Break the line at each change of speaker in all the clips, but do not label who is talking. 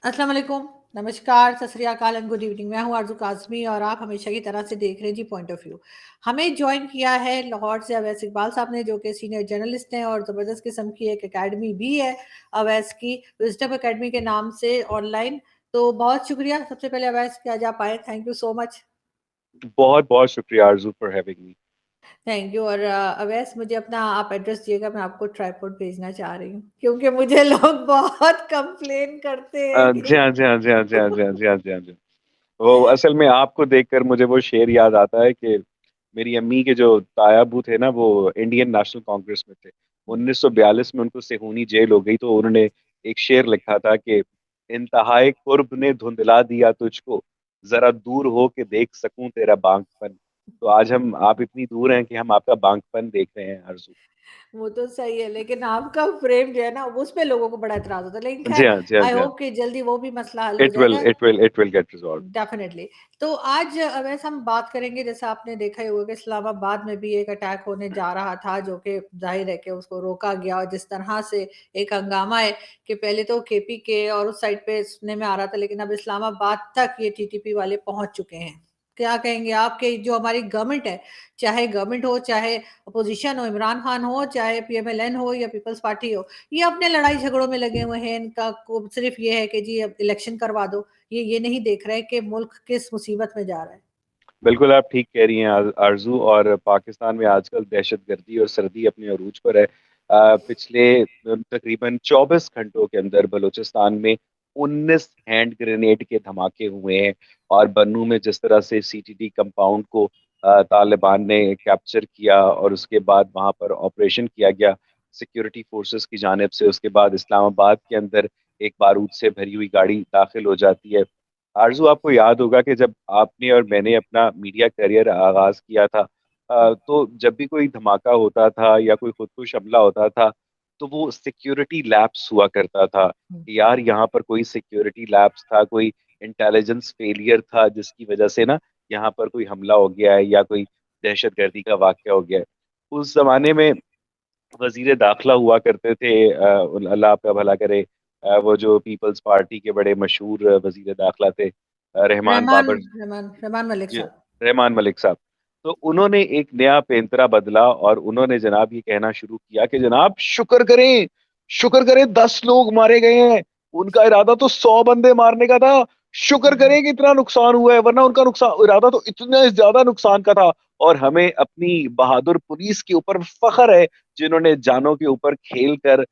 अस्सलाम वालेकुम, नमस्कार, सत श्री अकाल एंड गुड इवनिंग। मैं हूँ आरज़ू काज़मी और आप हमेशा की तरह से देख रहे हैं जी पॉइंट ऑफ व्यू। हमें जॉइन किया है लाहौर से अवैस इकबाल साहब ने, जो कि सीनियर जर्नलिस्ट हैं और ज़बरदस्त किस्म की एक अकेडमी भी है अवैस की, विज़डम अकेडमी के नाम से ऑनलाइन। तो बहुत शुक्रिया सबसे पहले अवैस कि आज आप आए, थैंक यू सो मच।
बहुत-बहुत शुक्रिया Arzoo for having me.
Thank you. और अवैस मुझे अपना आप एड्रेस दिएगा, मैं आपको ट्राइपॉड भेजना चाह रही हूँ क्योंकि मुझे लोग बहुत कंप्लेन करते हैं
जी
कि
हाँ, जी हाँ, जी हाँ, जी हाँ, जी हाँ, जी हाँ, जी हाँ, जी। वो असल में आपको देखकर मुझे वो शेर याद आता है कि मेरी अम्मी के जो ताया-अब्बू थे ना, वो इंडियन नेशनल कांग्रेस में थे। 1942 में उनको सेहूनी जेल हो गई, तो उन्होंने एक शेर लिखा था कि इंतहाए कुर्ब ने धुंधला दिया तुझको, ज़रा दूर हो के देख सकूँ तेरा बांकपन। तो आज आप इतनी दूर हैं कि हम आपका बांकपन देख रहे हैं आरज़ू।
वो तो सही है, लेकिन आपका फ्रेम जो है ना, उसपे लोगों को बड़ा एतराज़ होता है। लेकिन
जी
ख़ैर,
हाँ, जी हाँ,
आई
जी हाँ।
होप कि जल्दी वो भी मसला हल हो जाएगा।
It will get resolved.
Definitely. तो आज वैसे हम बात करेंगे, जैसा आपने देखा ही होगा कि इस्लामाबाद में भी एक अटैक होने जा रहा था, जो कि ज़ाहिर है कि उसको रोका गया, और जिस तरह से एक हंगामा है कि पहले तो केपीके और उस साइड पे सुनने में आ रहा था, लेकिन अब इस्लामाबाद तक ये टीटीपी वाले पहुँच चुके हैं। क्या कहेंगे आप कि जो हमारी गवर्नमेंट है, चाहे गवर्नमेंट हो, चाहे अपोज़िशन हो, इमरान खान हो, चाहे पीएमएलएन हो या पीपल्स पार्टी हो, ये अपने लड़ाई झगड़ों में लगे हुए हैं। इनका को सिर्फ़ ये है कि जी अब इलेक्शन करवा दो। ये नहीं देख रहे कि मुल्क किस मुसीबत में जा रहा है।
बिल्कुल आप ठीक कह रही हैं आरजू। और पाकिस्तान में आजकल दहशतगर्दी और सर्दी अपने अरूज पर है। पिछले तकरीबन 24 घंटों के अंदर बलूचिस्तान में 19 हैंड ग्रेनेड के धमाके हुए हैं। और बन्नू में जिस तरह से सीटीटी कंपाउंड को तालिबान ने कैप्चर किया और उसके बाद वहां पर ऑपरेशन किया गया सिक्योरिटी फोर्सेस की जानिब से, उसके बाद इस्लामाबाद के अंदर एक बारूद से भरी हुई गाड़ी दाखिल हो जाती है। आरजू आपको याद होगा कि जब आपने और मैंने अपना मीडिया करियर आगाज किया था, तो जब भी कोई धमाका होता था या कोई खुदकुश हमला होता था, तो वो सिक्योरिटी लैप्स हुआ करता था
हुँ।
कि यार यहाँ पर कोई सिक्योरिटी लैप्स था, कोई इंटेलिजेंस फेलियर था जिसकी वजह से ना यहाँ पर कोई हमला हो गया है या कोई दहशतगर्दी का वाकया हो गया है। उस जमाने में वजीर दाखिला हुआ करते थे, अल्लाह आपका भला करे, वो जो पीपल्स पार्टी के बड़े मशहूर वजीर दाखिला थे, रहमान
रहमान
बाबर।
रहमान रहमान मलिक
जी,
साहब।
रहमान मलिक साहब। तो उन्होंने एक नया पेंतरा बदला और उन्होंने जनाब ये कहना शुरू किया कि जनाब शुक्र करें, शुक्र करें 10 लोग मारे गए हैं, उनका इरादा तो 100 बंदे मारने का था। शुक्र
हुँ।
करें कि इतना नुकसान हुआ है, वरना उनका नुकसान इरादा तो इतना ज्यादा नुकसान का था। और हमें अपनी बहादुर पुलिस के ऊपर फख्र है, जिन्होंने जानों के ऊपर खेल कर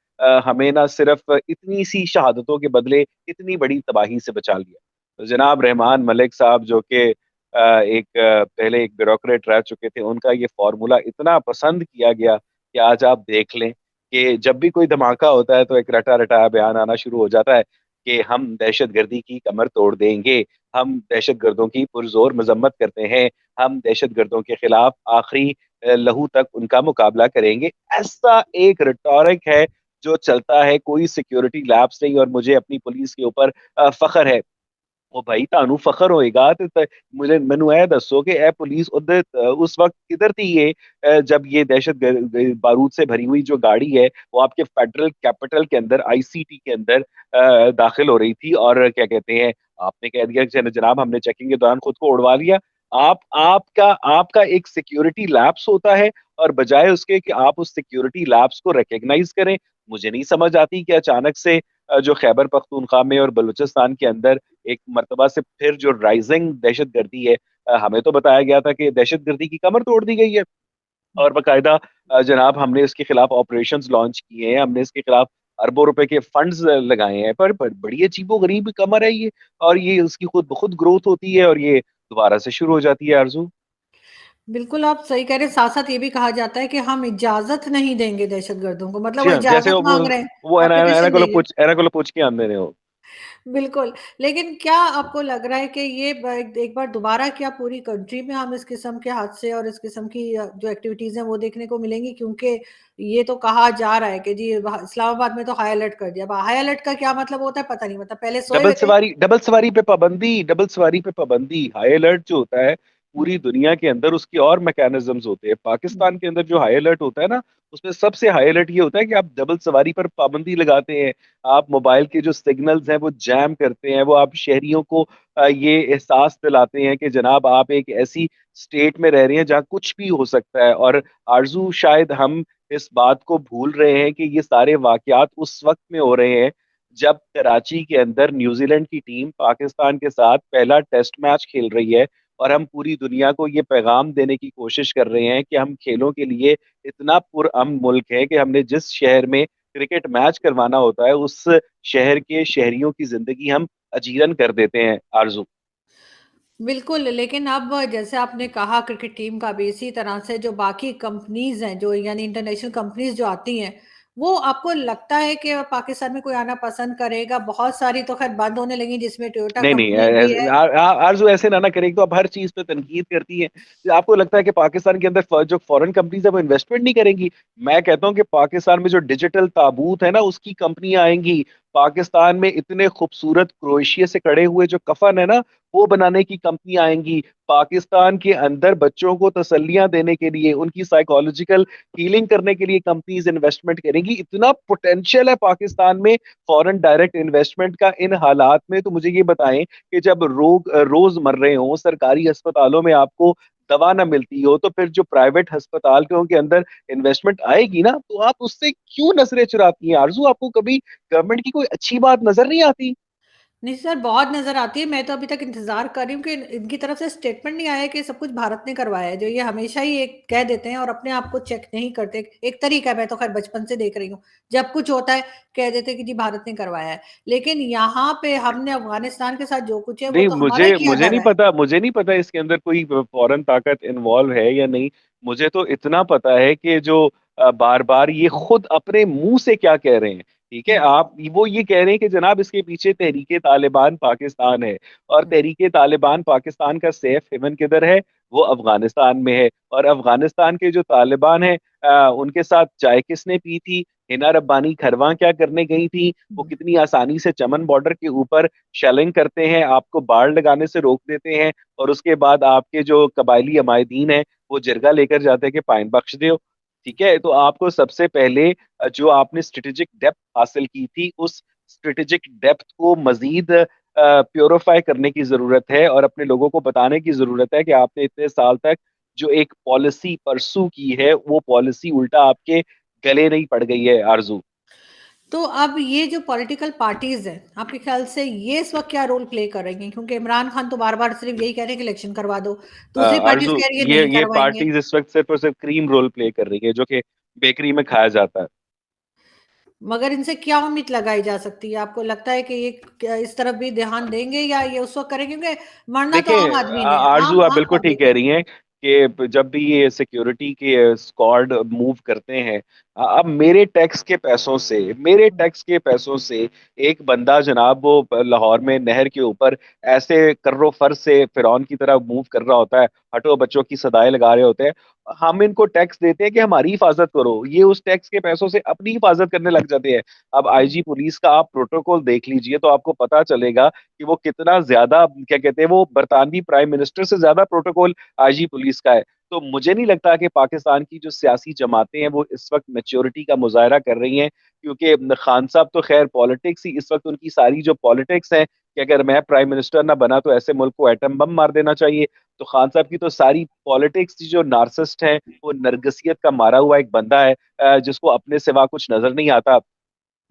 हमें ना सिर्फ इतनी सी शहादतों के बदले इतनी बड़ी तबाही से बचा लिया। तो जनाब रहमान मलिक साहब, जो कि पहले एक ब्यूरोक्रेट रह चुके थे, उनका ये फॉर्मूला इतना पसंद किया गया कि आज आप देख लें कि जब भी कोई धमाका होता है तो एक रटा रटाया बयान आना शुरू हो जाता है कि हम दहशतगर्दी की कमर तोड़ देंगे, हम दहशतगर्दों की पुरजोर मजम्मत करते हैं, हम दहशतगर्दों के खिलाफ आखिरी लहू तक उनका मुकाबला करेंगे। ऐसा एक रिटॉरिक है जो चलता है, कोई सिक्योरिटी लैब्स नहीं, और मुझे अपनी पुलिस के ऊपर फख्र है। ਉਹ ਭਾਈ ਤੁਹਾਨੂੰ ਫਖਰ होएगा तो मुझे मैनू ए दसो कि ए पुलिस उधर उस वक्त किधर थी ये, जब ये दहशत बारूद से भरी हुई जो गाड़ी है वो आपके फेडरल कैपिटल के अंदर आईसीटी के अंदर दाखिल हो रही थी, और क्या कहते हैं, आपने कह दिया कि जनाब हमने चेकिंग के दौरान खुद को उड़वा लिया। आपका एक सिक्योरिटी लैप्स होता है, और बजाय उसके कि आप उस सिक्योरिटी लैप्स को रिकग्नाइज करें, मुझे नहीं समझ आती कि अचानक से जो खैबर पख्तूनख्वा में और बलूचिस्तान के अंदर एक मर्तबा से फिर जो राइजिंग दहशतगर्दी है, हमें तो बताया गया था कि दहशतगर्दी की कमर तोड़ दी गई है। और बाकायदा जनाब हमने इसके खिलाफ ऑपरेशंस लॉन्च किए हैं, हमने इसके खिलाफ अरबों रुपए के फंड्स लगाए हैं, पर बड़ी अजीबो गरीब कमर है ये। और ये उसकी खुद ब खुद ग्रोथ होती है और ये दोबारा से शुरू हो जाती है आरजू।
बिल्कुल, आप सही कह रहे हैं, साथ-साथ ये भी कहा जाता है कि हम इजाज़त नहीं देंगे दहशतगर्दों को, मतलब
जी
वो
हाँ, जैसे
इजाज़त माँग रहे हैं,
वो
एप्लीकेशन देंगे।
एना को पूछ के आंदे ने हो।
बिल्कुल, लेकिन क्या आपको लग रहा है कि ये एक बार दोबारा क्या पूरी कंट्री में हम इस किस्म के हादसे और इस किस्म की जो एक्टिविटीज़ हैं वो देखने को मिलेंगी? क्योंकि ये तो कहा जा रहा है कि जी इस्लामाबाद में तो हाई अलर्ट कर दिया। अब हाई अलर्ट का क्या मतलब होता है पता नहीं, मतलब पहले सोए हुए थे।
डबल सवारी पे पाबंदी, हाई अलर्ट जो होता है पूरी दुनिया के अंदर उसके और मैकेनिज्म्स होते हैं। पाकिस्तान के अंदर जो हाई अलर्ट होता है ना, उसमें सबसे हाई अलर्ट ये होता है कि आप डबल सवारी पर पाबंदी लगाते हैं, आप मोबाइल के जो सिग्नल्स हैं वो जैम करते हैं, वो आप शहरियों को ये एहसास दिलाते हैं कि जनाब आप एक ऐसी स्टेट में रह रहे हैं जहाँ कुछ भी हो सकता है। और आरजू, शायद हम इस बात को भूल रहे हैं कि ये सारे वाकयात उस वक्त में हो रहे हैं जब कराची के अंदर न्यूजीलैंड की टीम पाकिस्तान के साथ पहला टेस्ट मैच खेल रही है। और हम पूरी दुनिया को ये पैगाम देने की कोशिश कर रहे हैं कि हम खेलों के लिए इतना पुरअमन मुल्क है कि हमने जिस शहर में क्रिकेट मैच करवाना होता है उस शहर के शहरियों की जिंदगी हम अजीरन कर देते हैं आरजू।
बिल्कुल, लेकिन अब जैसे आपने कहा क्रिकेट टीम का भी इसी तरह से जो बाकी कंपनीज़ हैं, जो यानी इंटरनेशनल कंपनीज़ जो आती हैं, वो आपको लगता है कि पाकिस्तान में कोई आना पसंद करेगा? बहुत सारी तो ख़ैर बंद होने लगी जिसमें टोयोटा
नहीं नहीं,
कंपनी भी है।
आरजू ऐसे ना ना करेगी तो आप हर चीज पे तनकीद करती हैं। तो आपको लगता है कि पाकिस्तान के अंदर जो फॉरेन कंपनीज है वो इन्वेस्टमेंट नहीं करेंगी? मैं कहता हूँ कि पाकिस्तान में जो डिजिटल ताबूत है ना उसकी कंपनियां आएंगी। पाकिस्तान में इतने खूबसूरत क्रोएशिया से कड़े हुए जो कफन है ना वो बनाने की कंपनियां आएंगी। पाकिस्तान के अंदर बच्चों को तसल्लियां देने के लिए, उनकी साइकोलॉजिकल हीलिंग करने के लिए कंपनीज इन्वेस्टमेंट करेंगी। इतना पोटेंशियल है पाकिस्तान में फॉरेन डायरेक्ट इन्वेस्टमेंट का। इन हालात में तो मुझे ये बताएं कि जब रोज मर रहे हो सरकारी अस्पतालों में, आपको दवा ना मिलती हो, तो फिर जो प्राइवेट अस्पताल के अंदर इन्वेस्टमेंट आएगी ना, तो आप उससे क्यों नजरें चुराती हैं आरजू? आपको कभी गवर्नमेंट की कोई अच्छी बात नजर नहीं आती?
नहीं सर, बहुत नज़र आती है। मैं तो अभी तक इंतज़ार कर रही हूँ कि इनकी तरफ से स्टेटमेंट नहीं आया है कि सब कुछ भारत ने करवाया है। जो ये हमेशा ही एक कह देते हैं और अपने आप को चेक नहीं करते। एक तरीका है, मैं तो खैर बचपन से देख रही हूँ। जब कुछ होता है, कह देते हैं कि जी भारत ने करवाया है। लेकिन यहाँ पे हमने अफ़गानिस्तान के साथ जो कुछ है, वो
नहीं,
तो हमारा ही
मुझे
किया
मुझे नहीं
धरा है।
पता, मुझे नहीं पता इसके अंदर कोई फॉरेन ताकत इन्वॉल्व है या नहीं। मुझे तो इतना पता है कि जो बार बार ये खुद अपने मुंह से क्या कह रहे हैं, ठीक है,
हुँ,
आप वो ये कह रहे हैं कि जनाब इसके पीछे तहरीके तालिबान पाकिस्तान है। और
हुँ,
तहरीके तालिबान पाकिस्तान का सेफ हेवन किधर है? वो अफगानिस्तान में है। और अफगानिस्तान के जो तालिबान है, उनके साथ चाय किसने पी थी? हिना रब्बानी खरवां क्या करने गई थी? वो
हुँ,
कितनी आसानी से चमन बॉर्डर के ऊपर शेलिंग करते हैं, आपको बाढ़ लगाने से रोक देते हैं, और उसके बाद आपके जो कबायली अमायदीन हैं वो जिरगा लेकर जाते हैं कि पाइन बख्श दो। ठीक है, तो आपको सबसे पहले जो आपने स्ट्रेटेजिक डेप्थ हासिल की थी उस स्ट्रेटेजिक डेप्थ को मजीद प्योरीफाई करने की जरूरत है, और अपने लोगों को बताने की जरूरत है कि आपने इतने साल तक जो एक पॉलिसी परसू की है वो पॉलिसी उल्टा आपके गले नहीं पड़ गई है आरजू।
तो अब ये जो पॉलिटिकल पार्टीज़ हैं, आपके ख्याल से ये इस वक़्त क्या रोल प्ले कर रही हैं? क्योंकि इमरान खान तो बार-बार सिर्फ़ यही कह रहे हैं कि इलेक्शन करवा दो। दूसरी पार्टीज़
आरजू,
कह रही है नहीं
ये
करवाएँगे।
पार्टीज इस वक्त सिर्फ और सिर्फ क्रीम रोल प्ले कर रही है जो कि बेकरी में खाया जाता है।
मगर इनसे क्या उम्मीद लगाई जा सकती है? आपको लगता है कि ये क्या इस तरफ भी ध्यान देंगे या ये उस वक़्त करेंगे? क्योंकि मरना तो आम
देखें
आदमी ने है,
आरजू,
आम
आप
आम
बिल्कुल ठीक
पब्लिक
कह
है।
रही हैं कि जब भी ये सिक्योरिटी के स्क्वाड मूव करते हैं, अब मेरे
हुँ,
टैक्स के पैसों से एक बंदा जनाब वो लाहौर में नहर के ऊपर ऐसे कर्रो फर से फिरौन की तरह मूव कर रहा होता है, हटो बच्चों की सदाएं लगा रहे होते हैं। हम इनको टैक्स देते हैं कि हमारी हिफाजत करो, ये उस टैक्स के पैसों से अपनी हिफाजत करने लग जाते हैं। अब
हुँ।
आईजी पुलिस का आप प्रोटोकॉल देख लीजिए तो आपको पता चलेगा कि वो कितना ज्यादा, क्या कहते हैं, वो बरतानवी प्राइम मिनिस्टर से ज्यादा प्रोटोकॉल आईजी पुलिस का है। तो मुझे नहीं लगता कि पाकिस्तान की जो सियासी जमातें हैं वो इस वक्त मेच्योरिटी का मुजाहरा कर रही हैं, क्योंकि खान साहब तो खैर पॉलिटिक्स ही, इस वक्त उनकी सारी जो पॉलिटिक्स है कि अगर मैं प्राइम मिनिस्टर ना बना तो ऐसे मुल्क को एटम बम मार देना चाहिए। तो खान साहब की तो सारी पॉलिटिक्स, जो नार्सिसिस्ट है, वो नरगसियत का मारा हुआ एक बंदा है, जिसको अपने सिवा कुछ नजर नहीं आता।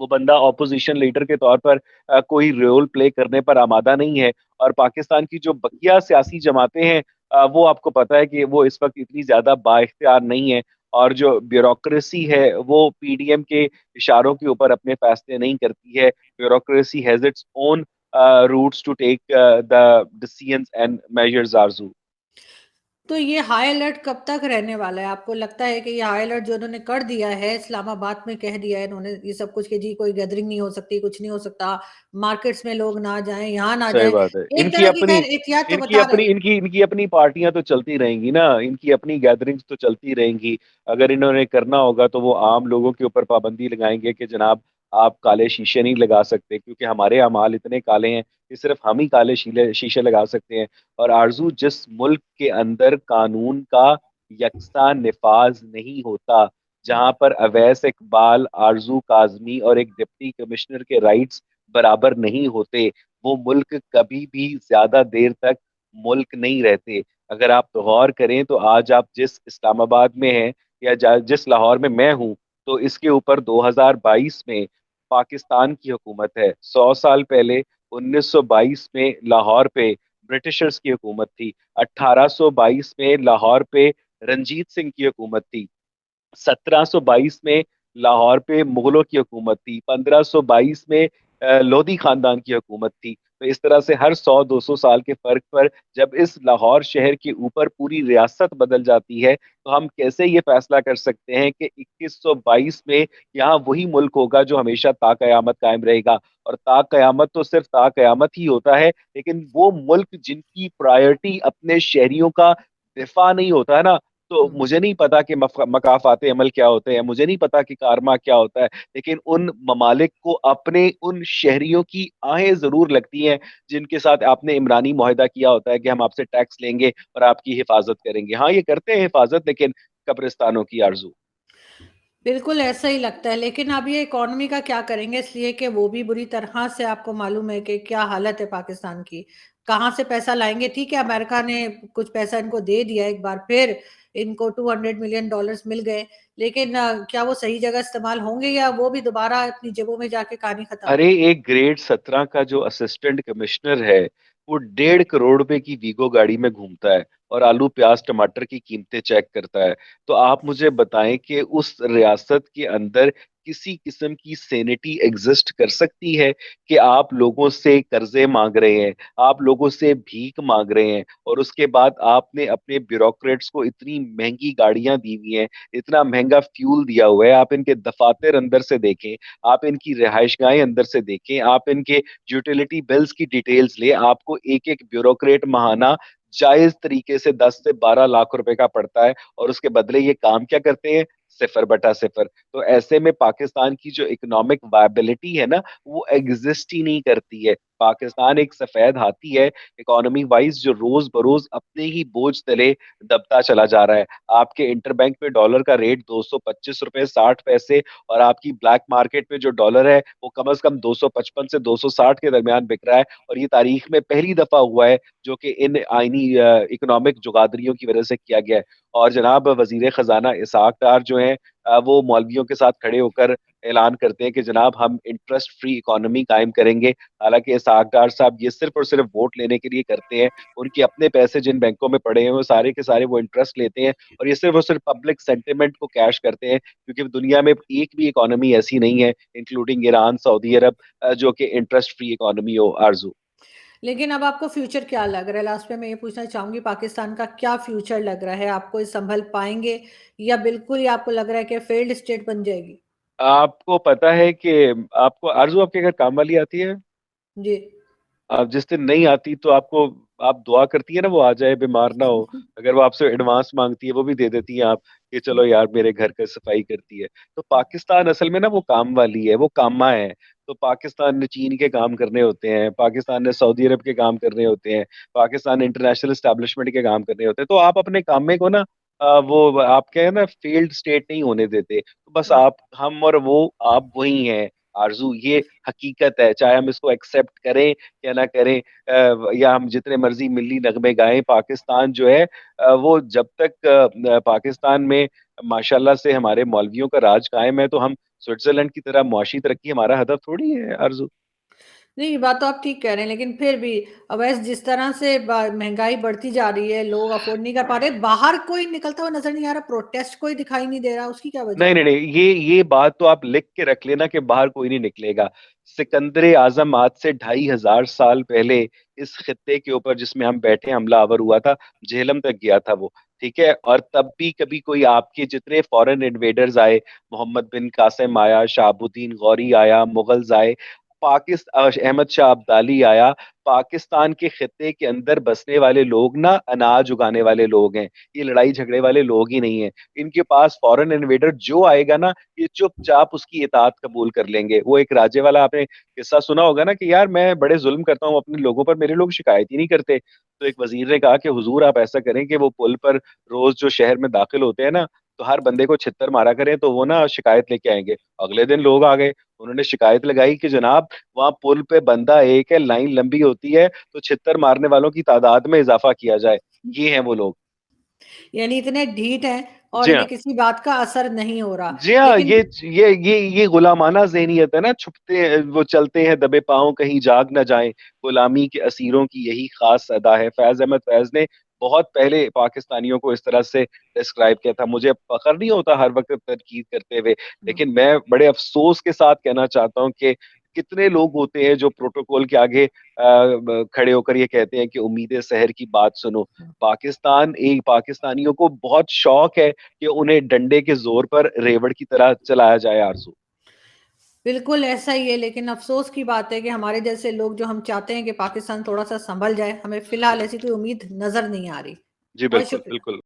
वो बंदा ऑपोजिशन लीडर के तौर पर कोई रोल प्ले करने पर आमादा नहीं है। और पाकिस्तान की जो बकिया सियासी जमातें हैं, वो आपको पता है कि वो इस वक्त इतनी ज्यादा बाइख्तियार नहीं है। और जो ब्यूरोक्रेसी है वो पीडीएम के इशारों के ऊपर अपने फैसले नहीं करती है। Bureaucracy has its own routes to take the decisions and measures आरजू।
तो ये हाई अलर्ट कब तक रहने वाला है? आपको लगता है कि ये हाई अलर्ट जो उन्होंने कर दिया है, इस्लामाबाद में कह दिया है इन्होंने ये सब कुछ कि जी कोई गैदरिंग नहीं हो सकती, कुछ नहीं हो सकता, मार्केट्स में लोग ना जाएँ, यहाँ ना
सही
जाएँ।
बात है।
एक तरह की खैर एहतियात तो बता रहे हैं।
इनकी अपनी पार्टियां तो चलती रहेंगी ना, इनकी अपनी गैदरिंग्स तो चलती रहेंगी। अगर इन्होंने करना होगा तो वो आम लोगों के ऊपर पाबंदी लगाएंगे कि जनाब आप काले शीशे नहीं लगा सकते, क्योंकि हमारे अमाल इतने काले हैं कि सिर्फ हम ही काले शीले शीशे लगा सकते हैं। और आरजू, जिस मुल्क के अंदर कानून का यकसा निफाज नहीं होता, जहां पर अवैस इकबाल, आरजू काजमी और एक डिप्टी कमिश्नर के राइट्स बराबर नहीं होते, वो मुल्क कभी भी ज्यादा देर तक मुल्क नहीं रहते। अगर आप गौर करें तो आज आप जिस इस्लामाबाद में हैं, या जिस लाहौर में मैं हूं, तो इसके ऊपर 2022 में पाकिस्तान की हुकूमत है। 100 साल पहले 1922 में लाहौर पे ब्रिटिशर्स की हुकूमत थी। 1822 में लाहौर पे रंजीत सिंह की हुकूमत थी। 1722 में लाहौर पे मुगलों की हुकूमत थी। 1522 में लोधी खानदान की हुकूमत थी। तो इस तरह से हर 100-200 साल के फर्क पर जब इस लाहौर शहर के ऊपर पूरी रियासत बदल जाती है, तो हम कैसे ये फैसला कर सकते हैं कि 2122 में यहाँ वही मुल्क होगा जो हमेशा ता कयामत कायम रहेगा। और ता कयामत तो सिर्फ ता कयामत ही होता है, लेकिन वो मुल्क जिनकी प्रायोरिटी अपने शहरियों का दिफा नहीं होता है ना, तो
हम्म।
मुझे नहीं पता कि मकाफात अमल क्या होते हैं, मुझे नहीं पता कि कारमा क्या होता है, लेकिन उन ममालिक को अपने उन शहरियों की आहें जरूर लगती हैं, जिनके साथ आपने इमरानी मुआहदा किया होता है कि हम आपसे टैक्स लेंगे और आपकी हिफाजत करेंगे। हाँ, ये करते हैं हिफाजत, लेकिन कब्रिस्तानों की आरजू।
बिल्कुल ऐसा ही लगता है, लेकिन अब ये इकोनॉमी का क्या करेंगे, इसलिए कि वो भी बुरी तरह से, आपको मालूम है कि क्या हालत है पाकिस्तान की। कहाँ से पैसा लाएंगे? ठीक है, अमेरिका ने कुछ पैसा इनको दे दिया, एक बार फिर इनको $200 मिलियन मिल गए, लेकिन क्या वो सही जगह इस्तेमाल होंगे, या वो भी दोबारा अपनी जेबों में जाके कहानी खत्म?
अरे, एक ग्रेड 17 का जो असिस्टेंट कमिश्नर है, वो 1.5 करोड़ रुपए की वीगो गाड़ी में घूमता है और आलू प्याज टमाटर की कीमतें चेक करता है। तो आप मुझे बताएं कि उस रियासत के अंदर किसी किस्म की सेनेटी एग्जिस्ट कर सकती है कि आप लोगों से कर्जे मांग रहे हैं, आप लोगों से भीख मांग रहे हैं, और उसके बाद आपने अपने ब्यूरोक्रेट्स को इतनी महंगी गाड़ियां दी हुई हैं, इतना महंगा फ्यूल दिया हुआ है। आप इनके दफातर अंदर से देखें, आप इनकी रिहाइशगाहें अंदर से देखें, आप इनके यूटिलिटी बिल्स की डिटेल्स लें, आपको एक एक ब्यूरोक्रेट महाना जायज तरीके से 10 से 12 लाख रुपए का पड़ता है, और उसके बदले ये काम क्या करते हैं? 0 बटा 0। तो ऐसे में पाकिस्तान की जो इकोनॉमिक वायबिलिटी है ना, वो एग्जिस्ट ही नहीं करती है। पाकिस्तान एक सफेद हाथी है इकोनॉमी वाइज, जो रोज बरोज अपने ही बोझ तले दबता चला जा रहा है। आपके इंटरबैंक में डॉलर का रेट 225 रुपए 60 पैसे, और आपकी ब्लैक मार्केट में जो डॉलर है वो कम से कम 255 से 260 के दरमियान बिक रहा है। और ये तारीख में पहली दफा हुआ है, जो कि इन आईनी इकोनॉमिक जुगादरियों की वजह से किया गया है। और जनाब वजीर खजाना इसहाक डार जो है, वो मौलवियों के साथ खड़े होकर ऐलान करते हैं कि जनाब हम इंटरेस्ट फ्री इकोनॉमी कायम करेंगे। हालांकि इसहाक डार साहब ये सिर्फ और सिर्फ वोट लेने के लिए करते हैं। उनके अपने पैसे जिन बैंकों में पड़े हैं, वो सारे के सारे वो इंटरेस्ट लेते हैं, और ये सिर्फ और सिर्फ पब्लिक सेंटिमेंट को कैश करते हैं, क्योंकि दुनिया में एक भी इकोनॉमी ऐसी नहीं है, इंक्लूडिंग ईरान, सऊदी अरब, जो कि इंटरेस्ट फ्री इकोनॉमी हो आरजू।
लेकिन अब आपको फ्यूचर क्या लग रहा है? लास्ट में मैं ये पूछना चाहूंगी, पाकिस्तान का क्या फ्यूचर लग रहा है आपको? इस संभल पाएंगे, या बिल्कुल ही आपको लग रहा है कि फेल्ड स्टेट बन जाएगी?
आपको पता है कि आपको आरजू आपके घर काम वाली आती है?
जी।
आप जिस दिन नहीं आती तो आपको, आप दुआ करती है ना वो आ जाए, बीमार ना हो। अगर वो आपसे एडवांस मांगती है, वो भी दे देती है आप, कि चलो यार मेरे घर का सफाई करती है। तो पाकिस्तान असल में ना वो काम वाली है, वो कामा है। तो पाकिस्तान ने चीन के काम करने होते हैं, पाकिस्तान ने सऊदी अरब के काम करने होते हैं, पाकिस्तान ने इंटरनेशनल एस्टेब्लिशमेंट के काम करने होते हैं। तो आप अपने कामे को ना, वो आप क्या है ना, फेल्ड स्टेट नहीं होने देते। तो बस आप, हम और वो, आप वही हैं आरजू। ये हकीकत है, चाहे हम इसको एक्सेप्ट करें या ना करें, या हम जितने मर्जी मिली नगमे गाएं, पाकिस्तान जो है, वो जब तक पाकिस्तान में माशाल्लाह से हमारे मौलवियों का राज कायम है, तो हम स्विट्जरलैंड की तरह मुआशी तरक्की हमारा हदफ थोड़ी है आरजू।
नहीं, ये बात तो आप ठीक कह रहे हैं, लेकिन फिर भी अब ऐसे जिस तरह से महंगाई बढ़ती जा रही है, लोग अफोर्ड नहीं कर पा रहे, बाहर कोई निकलता हुआ नजर नहीं आ रहा, प्रोटेस्ट कोई दिखाई नहीं दे रहा, उसकी क्या वजह
नहीं
है?
नहीं नहीं, ये बात तो आप लिख के रख लेना कि बाहर कोई नहीं निकलेगा। सिकंदर आजम आज से 2500 साल पहले इस खित्ते के ऊपर जिसमें हम बैठे हमला आवर हुआ था, झेलम तक गया था वो। ठीक है, और तब भी कभी कोई आपके जितने फॉरेन इन्वेडर्स आए, मोहम्मद बिन कासिम आया, शहाबुद्दीन गौरी आया, मुगल्स आए, अहमद शाह अब्दाली आया, पाकिस्तान के खित्ते के अंदर बसने वाले लोग ना अनाज उगाने वाले लोग हैं, ये लड़ाई झगड़े वाले लोग ही नहीं है। इनके पास फॉरेन इन्वेडर जो आएगा ना, ये चुपचाप उसकी इताअत कबूल कर लेंगे। वो एक राजे वाला आपने किस्सा सुना होगा ना कि यार मैं बड़े जुल्म करता हूँ अपने लोगों पर, मेरे लोग शिकायत ही नहीं करते। तो एक वजीर ने कहा कि हुजूर आप ऐसा करें कि वो पुल पर रोज जो शहर में दाखिल होते हैं ना, तो हर बंदे को छित्तर मारा करें, तो वो ना शिकायत लेके आएंगे। अगले दिन लोग आ गए, उन्होंने शिकायत लगाई कि जनाब वहां पुल पे बंदा एक है, लाइन लंबी होती है, तो छित्तर मारने वालों की तादाद में इजाफा किया जाए। ये हैं वो लोग।
यानी इतने ढीठ हैं और
जी
इन्हें
हाँ।
किसी बात का असर नहीं हो रहा।
जी हाँ,
लेकिन
ये गुलामाना ज़हनियत है ना, वो चलते हैं दबे पाँव कहीं जाग ना जाएं। गुलामी के असीरों की यही खास अदा है। फैज अहमद फैज ने बहुत पहले पाकिस्तानियों को इस तरह से डिस्क्राइब किया था। मुझे फख्र नहीं होता हर वक्त तनकीद करते हुए, लेकिन मैं बड़े अफसोस के साथ कहना चाहता हूँ कि कितने लोग होते हैं जो प्रोटोकॉल के आगे खड़े होकर ये कहते हैं कि उम्मीद सहर की बात सुनो। पाकिस्तानियों को बहुत शौक है कि उन्हें डंडे के जोर पर रेवड़ की तरह चलाया जाए आरजू।
बिल्कुल ऐसा ही है, लेकिन अफसोस की बात है कि हमारे जैसे लोग जो हम चाहते हैं कि पाकिस्तान थोड़ा सा संभल जाए, हमें फिलहाल ऐसी कोई उम्मीद नजर नहीं आ रही।
जी
बहुत
बिल्कुल
शुक्रिया।
बिल्कुल।